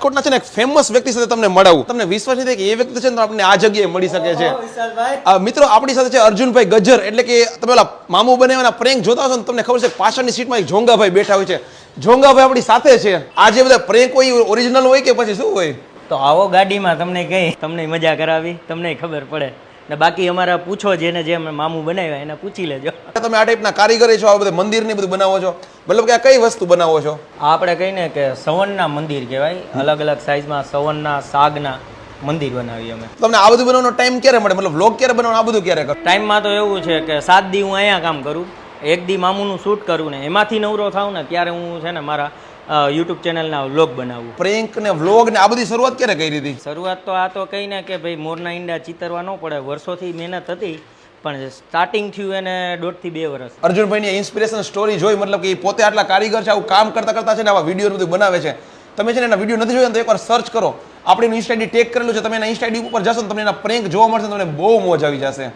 રાજકોટના છે ને એક ફેમસ વ્યક્તિ સાથે તમને મળાવું. તમને વિશ્વાસ નથી કે એ વ્યક્તિ છે ને તો આપણને આ જગ્યાએ મળી શકે છે. મિત્રો આપણી સાથે છે અર્જુનભાઈ ગજ્જર, એટલે કે તમે ઓલા મામુ બનાવવાના પ્રેન્ક જોતા હશો ને તમને ખબર છે પાછળની સીટમાં એક જોંગાભાઈ બેઠા હોય છે. જોંગાભાઈ આપણી સાથે છે. આ જે બધા પ્રેન્ક હોય ઓરિજિનલ હોય કે પછી શું હોય? તો આવો ગાડીમાં તમને કઈ તમને મજા કરાવી, તમને ખબર પડે ને. બાકી અમારા પૂછો જેને જે મામુ બનાવ્યા એને પૂછી લેજો. તમે આ ટાઈપના કારીગર છો, આ બધા મંદિર ને બધું બનાવો છો, મતલબ કે આ કઈ વસ્તુ બનાવો છો? આપણે કહીને કે સવનના મંદિર કહેવાય. અલગ અલગ સાઈઝમાં સવનના સાગના મંદિર બનાવીએ અમે. તમને આ બધું બનાવવાનો ટાઈમ ક્યારે મળે, મતલબ વ્લોગ ક્યારે બનાવવાનો, આ બધું ક્યારે કરો? ટાઈમમાં તો એવું છે કે 7 દી હું અહીંયા કામ કરું, 1 દી મામુનું શૂટ કરું ને એમાંથી નવરો થાવ ને ત્યારે હું છે ને મારા યુટ્યુબ ચેનલના વ્લોગ બનાવું. પ્રેન્ક ને વ્લોગ ને આ બધી શરૂઆત ક્યારે કરી હતી? શરૂઆત તો આ તો કહીને કે ભાઈ મોરના ઈંડા ચિતરવા ન પડે, વર્ષોથી મહેનત હતી, પણ સ્ટાર્ટિંગ થયું એને 1.5 થી 2 વર્ષ. અર્જુનભાઈની ઇન્સ્પિરેશન સ્ટોરી જોઈ, મતલબ કે પોતે આટલા કારીગર છે, આવું કામ કરતા કરતા છે ને આવા વિડીયો બધું બનાવે છે. તમે છે ને એના વિડીયો નથી જોયા તો એકવાર સર્ચ કરો, આપણે ઇન્સ્ટા આઈડી ટેગ કરેલું છે, તમે એના ઇન્સ્ટા આઈડી ઉપર જશો ને તમને એના પ્રેન્ક જોવા મળશે, તમને બહુ મોજ આવી જશે.